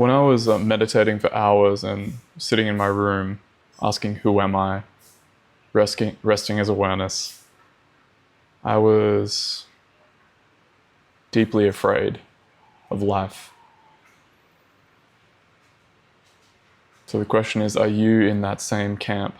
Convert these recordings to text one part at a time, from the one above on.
When I was meditating for hours and sitting in my room, asking who am I, resting as awareness, I was deeply afraid of life. So the question is, are you in that same camp?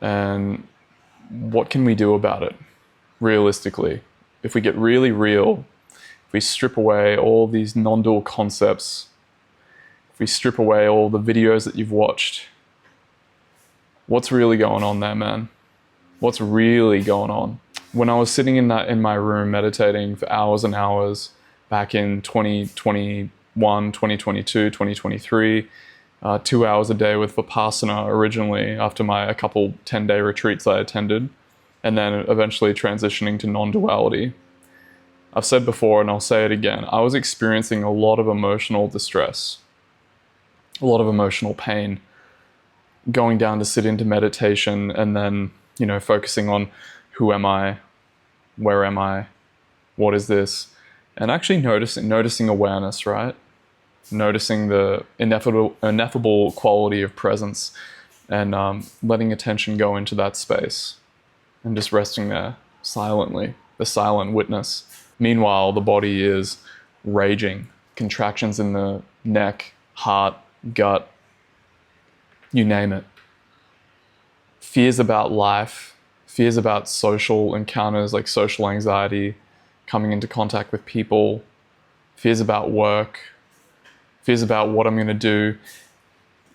And what can we do about it, realistically? If we get really real, if we strip away all these non-dual concepts, if we strip away all the videos that you've watched, what's really going on there, man? What's really going on? When I was sitting in my room meditating for hours and hours back in 2021, 2022, 2023, 2 hours a day with Vipassana originally after a couple 10-day retreats I attended, and then eventually transitioning to non-duality. I've said before, and I'll say it again, I was experiencing a lot of emotional distress, a lot of emotional pain, going down to sit into meditation and then, focusing on who am I, where am I, what is this, and actually noticing awareness, right? Noticing the ineffable quality of presence and letting attention go into that space and just resting there silently, the silent witness. Meanwhile, the body is raging, contractions in the neck, heart, gut, you name it. Fears about life, fears about social encounters like social anxiety, coming into contact with people, fears about work, fears about what I'm going to do.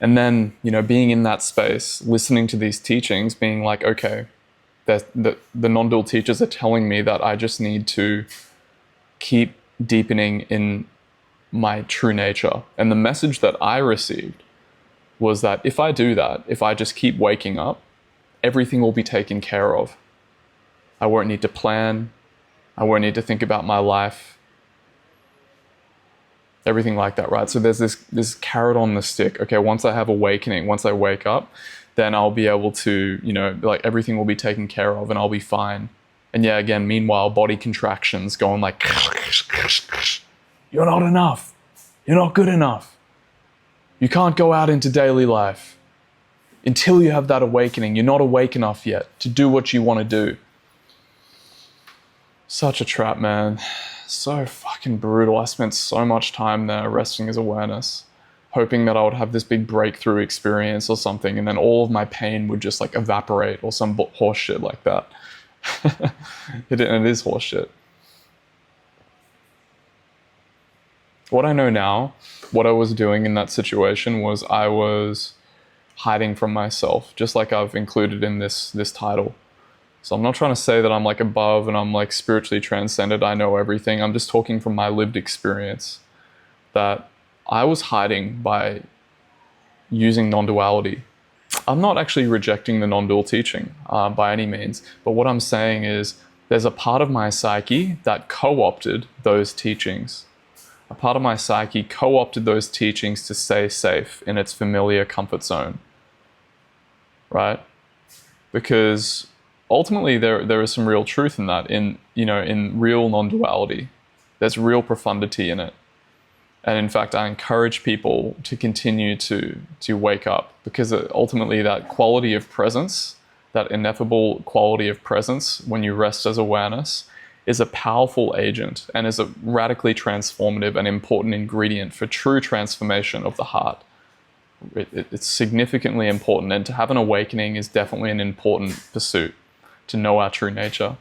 And then, being in that space, listening to these teachings, being like, okay, the non-dual teachers are telling me that I just need to keep deepening in my true nature. And the message that I received was that if I do that, if I just keep waking up, everything will be taken care of. I won't need to plan. I won't need to think about my life. Everything like that, right? So there's this carrot on the stick. Okay, once I have awakening, once I wake up, then I'll be able to, everything will be taken care of and I'll be fine. And yeah, again, meanwhile, body contractions going like, you're not enough. You're not good enough. You can't go out into daily life until you have that awakening. You're not awake enough yet to do what you want to do. Such a trap, man. So fucking brutal. I spent so much time there resting as awareness, hoping that I would have this big breakthrough experience or something, and then all of my pain would just like evaporate or some horse shit like that. It is horse shit. What I know now, what I was doing in that situation was I was hiding from myself, just like I've included in this title. So I'm not trying to say that I'm like above and I'm like spiritually transcended, I know everything. I'm just talking from my lived experience that I was hiding by using non-duality. I'm not actually rejecting the non-dual teaching by any means, but what I'm saying is there's a part of my psyche that co-opted those teachings. A part of my psyche co-opted those teachings to stay safe in its familiar comfort zone, right? Because ultimately there is some real truth in that, in real non-duality. There's real profundity in it. And in fact, I encourage people to continue to wake up, because ultimately that quality of presence, that ineffable quality of presence when you rest as awareness, is a powerful agent and is a radically transformative and important ingredient for true transformation of the heart. It's significantly important, and to have an awakening is definitely an important pursuit, to know our true nature.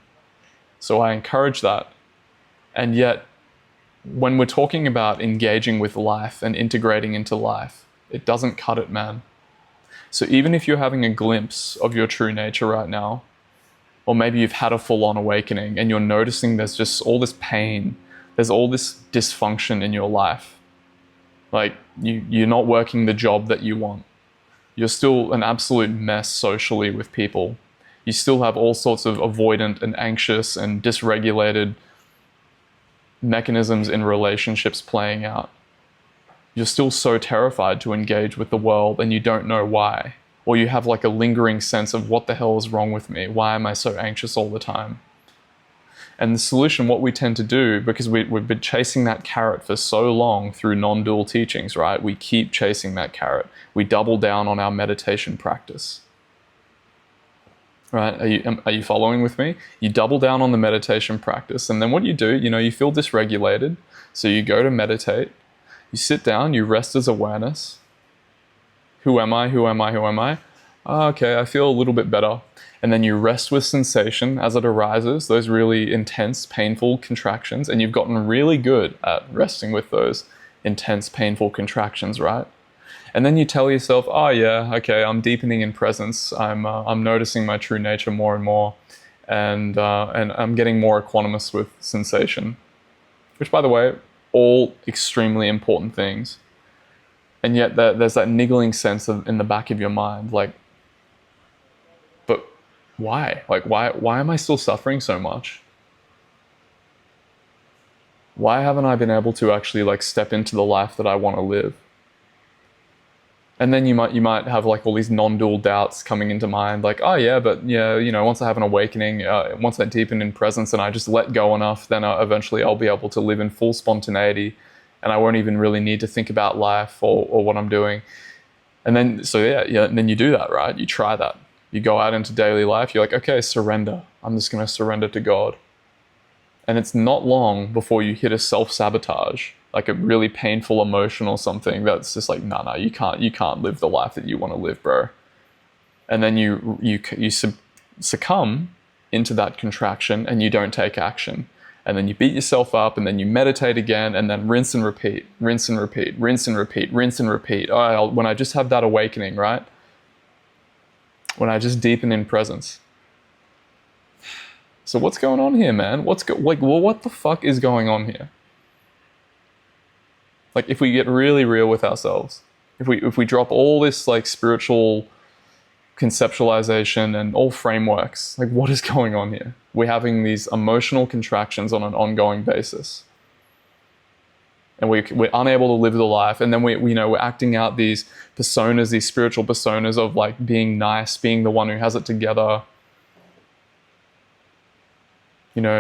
So I encourage that. And yet, when we're talking about engaging with life and integrating into life, it doesn't cut it, man. So even if you're having a glimpse of your true nature right now, or maybe you've had a full-on awakening and you're noticing there's just all this pain, there's all this dysfunction in your life. Like you're not working the job that you want. You're still an absolute mess socially with people. You still have all sorts of avoidant and anxious and dysregulated mechanisms in relationships playing out. You're still so terrified to engage with the world and you don't know why. Or you have like a lingering sense of what the hell is wrong with me? Why am I so anxious all the time? And the solution, what we tend to do, because we've been chasing that carrot for so long through non-dual teachings, right? We keep chasing that carrot. We double down on our meditation practice. Right? Are you following with me? You double down on the meditation practice, and then what you do, you feel dysregulated, so you go to meditate, you sit down, you rest as awareness. Who am I? Who am I? Who am I? Oh, okay, I feel a little bit better. And then you rest with sensation as it arises, those really intense, painful contractions, and you've gotten really good at resting with those intense, painful contractions, right? And then you tell yourself, oh yeah, okay, I'm deepening in presence. I'm noticing my true nature more and more, and I'm getting more equanimous with sensation. Which, by the way, all extremely important things. And yet there's that niggling sense in the back of your mind, like, but why? Like, why am I still suffering so much? Why haven't I been able to actually like step into the life that I want to live? And then you might have like all these non-dual doubts coming into mind, like, oh yeah, but yeah, once I have an awakening, once I deepen in presence and I just let go enough, then eventually I'll be able to live in full spontaneity, and I won't even really need to think about life or what I'm doing. And then, so yeah, and then you do that, right? You try that. You go out into daily life, you're like, okay, surrender. I'm just going to surrender to God. And it's not long before you hit a self-sabotage, like a really painful emotion or something that's just like, no, you can't live the life that you want to live, bro. And then you succumb into that contraction and you don't take action. And then you beat yourself up, and then you meditate again, and then rinse and repeat, rinse and repeat, rinse and repeat, rinse and repeat. Oh, when I just have that awakening, right? When I just deepen in presence. So what's going on here, man? What the fuck is going on here? Like, if we get really real with ourselves, if we drop all this like spiritual conceptualization and all frameworks, like, what is going on here? We're having these emotional contractions on an ongoing basis, and we're unable to live the life. And then we're acting out these personas, these spiritual personas of like being nice, being the one who has it together.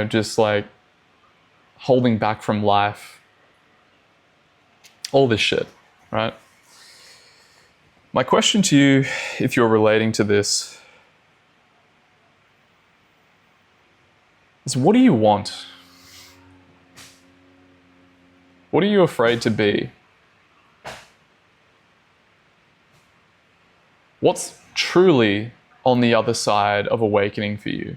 Just like holding back from life. All this shit, right? My question to you, if you're relating to this, is what do you want? What are you afraid to be? What's truly on the other side of awakening for you?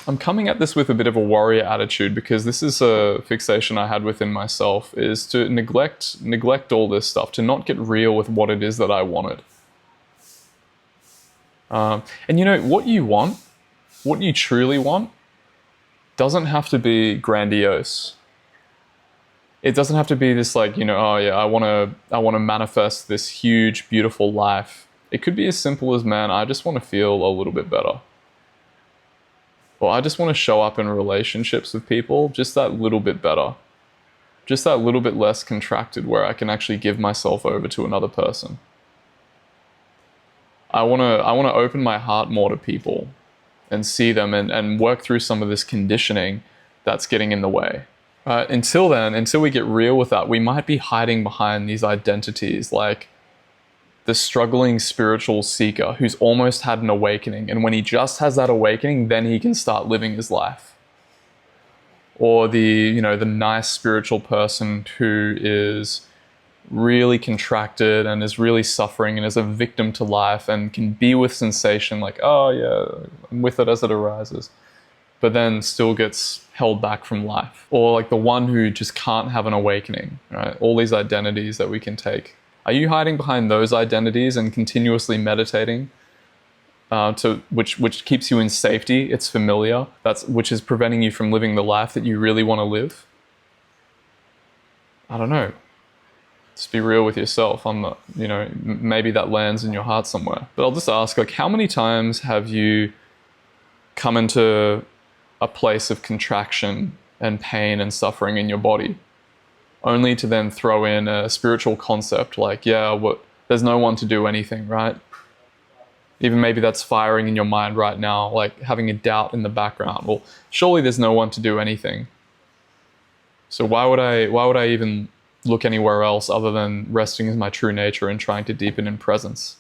I'm coming at this with a bit of a warrior attitude, because this is a fixation I had within myself, is to neglect all this stuff, to not get real with what it is that I wanted. And what you want, what you truly want, doesn't have to be grandiose. It doesn't have to be this like, oh yeah, I want to manifest this huge, beautiful life. It could be as simple as, man, I just want to feel a little bit better. Or I just want to show up in relationships with people just that little bit better. Just that little bit less contracted, where I can actually give myself over to another person. I want to open my heart more to people and see them and work through some of this conditioning that's getting in the way. Until then, until we get real with that, we might be hiding behind these identities, like the struggling spiritual seeker who's almost had an awakening, and when he just has that awakening, then he can start living his life. Or the nice spiritual person who is really contracted and is really suffering and is a victim to life and can be with sensation, like, oh yeah, I'm with it as it arises, but then still gets held back from life. Or like the one who just can't have an awakening, right? All these identities that we can take. Are you hiding behind those identities and continuously meditating, which keeps you in safety? It's familiar. Which is preventing you from living the life that you really want to live? I don't know. Just be real with yourself. Maybe that lands in your heart somewhere. But I'll just ask, like, how many times have you come into a place of contraction and pain and suffering in your body, only to then throw in a spiritual concept like, there's no one to do anything, right? Even maybe that's firing in your mind right now, like having a doubt in the background. Well, surely there's no one to do anything. So why would I even look anywhere else other than resting as my true nature and trying to deepen in presence?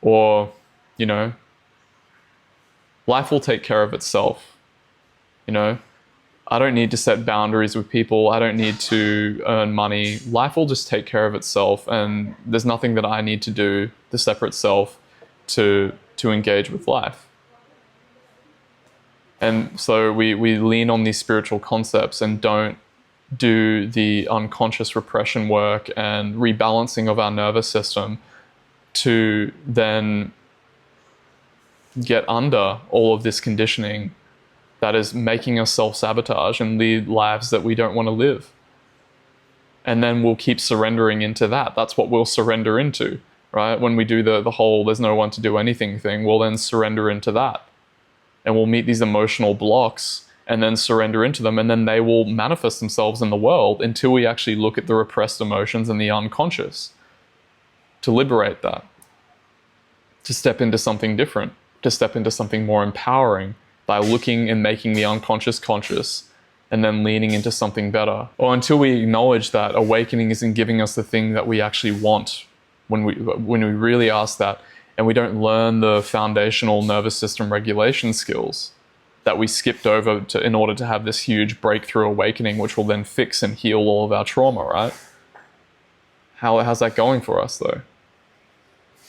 Or, you know, life will take care of itself. You know, I don't need to set boundaries with people. I don't need to earn money. Life will just take care of itself, and there's nothing that I need to do, the separate self, to engage with life. And so we lean on these spiritual concepts and don't do the unconscious repression work and rebalancing of our nervous system to then get under all of this conditioning that is making us self-sabotage and lead lives that we don't want to live. And then we'll keep surrendering into that. That's what we'll surrender into, right? When we do the whole there's no one to do anything thing, we'll then surrender into that. And we'll meet these emotional blocks and then surrender into them, and then they will manifest themselves in the world until we actually look at the repressed emotions and the unconscious to liberate that, to step into something different, to step into something more empowering by looking and making the unconscious conscious and then leaning into something better. Or until we acknowledge that awakening isn't giving us the thing that we actually want, when we really ask that, and we don't learn the foundational nervous system regulation skills that we skipped over in order to have this huge breakthrough awakening, which will then fix and heal all of our trauma, right? How's that going for us though?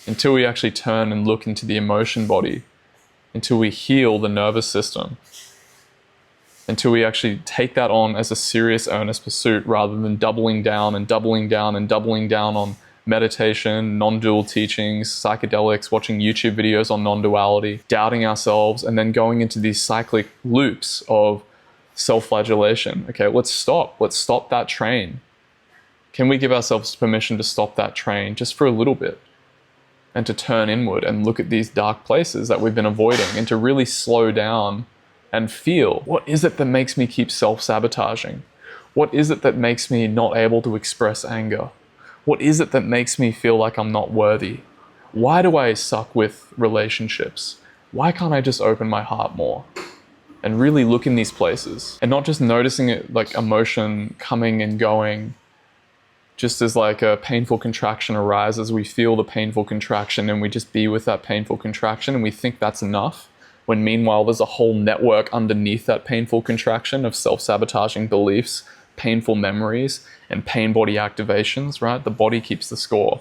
Until we actually turn and look into the emotion body, until we heal the nervous system, until we actually take that on as a serious, earnest pursuit rather than doubling down and doubling down and doubling down on meditation, non-dual teachings, psychedelics, watching YouTube videos on non-duality, doubting ourselves, and then going into these cyclic loops of self-flagellation. Okay, let's stop that train. Can we give ourselves permission to stop that train just for a little bit and to turn inward and look at these dark places that we've been avoiding and to really slow down and feel, what is it that makes me keep self-sabotaging? What is it that makes me not able to express anger? What is it that makes me feel like I'm not worthy? Why do I suck with relationships? Why can't I just open my heart more? And really look in these places and not just noticing it like emotion coming and going, just as like a painful contraction arises, we feel the painful contraction and we just be with that painful contraction and we think that's enough, when meanwhile there's a whole network underneath that painful contraction of self-sabotaging beliefs, painful memories, and pain body activations, right? The body keeps the score.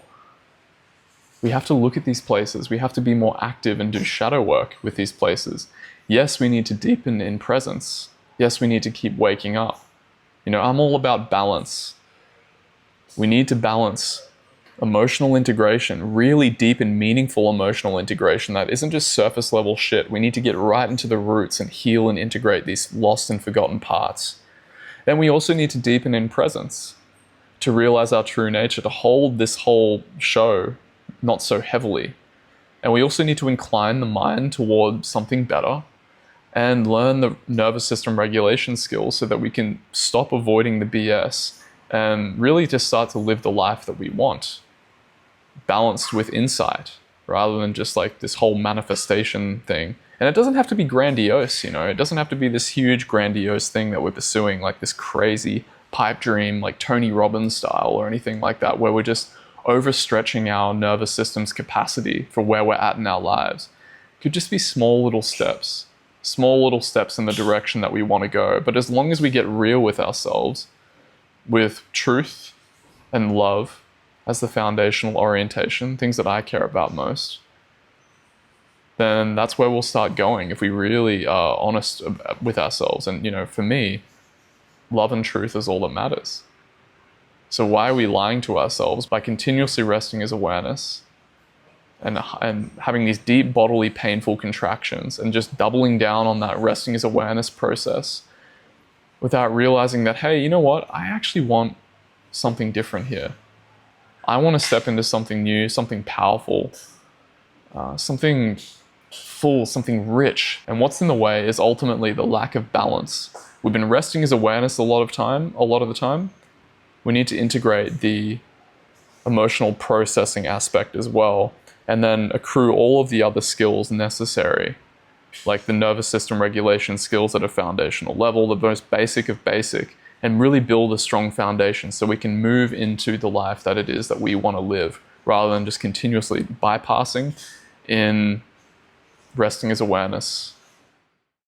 We have to look at these places. We have to be more active and do shadow work with these places. Yes, we need to deepen in presence. Yes, we need to keep waking up. You know, I'm all about balance. We need to balance emotional integration, really deep and meaningful emotional integration that isn't just surface level shit. We need to get right into the roots and heal and integrate these lost and forgotten parts. Then we also need to deepen in presence to realize our true nature, to hold this whole show not so heavily. And we also need to incline the mind toward something better and learn the nervous system regulation skills so that we can stop avoiding the BS and really just start to live the life that we want, balanced with insight, rather than just like this whole manifestation thing. And it doesn't have to be grandiose, you know, it doesn't have to be this huge grandiose thing that we're pursuing, like this crazy pipe dream, like Tony Robbins style or anything like that, where we're just overstretching our nervous system's capacity for where we're at in our lives. It could just be small little steps in the direction that we want to go. But as long as we get real with ourselves, with truth and love as the foundational orientation, things that I care about most, then that's where we'll start going if we really are honest with ourselves. And, you know, for me, love and truth is all that matters. So why are we lying to ourselves by continuously resting as awareness and having these deep bodily painful contractions and just doubling down on that resting as awareness process without realizing that, hey, you know what? I actually want something different here. I want to step into something new, something powerful, something full, something rich. And what's in the way is ultimately the lack of balance. We've been resting as awareness a lot of the time. We need to integrate the emotional processing aspect as well and then accrue all of the other skills necessary, like the nervous system regulation skills at a foundational level, the most basic of basic, and really build a strong foundation so we can move into the life that it is that we want to live, rather than just continuously bypassing in resting as awareness,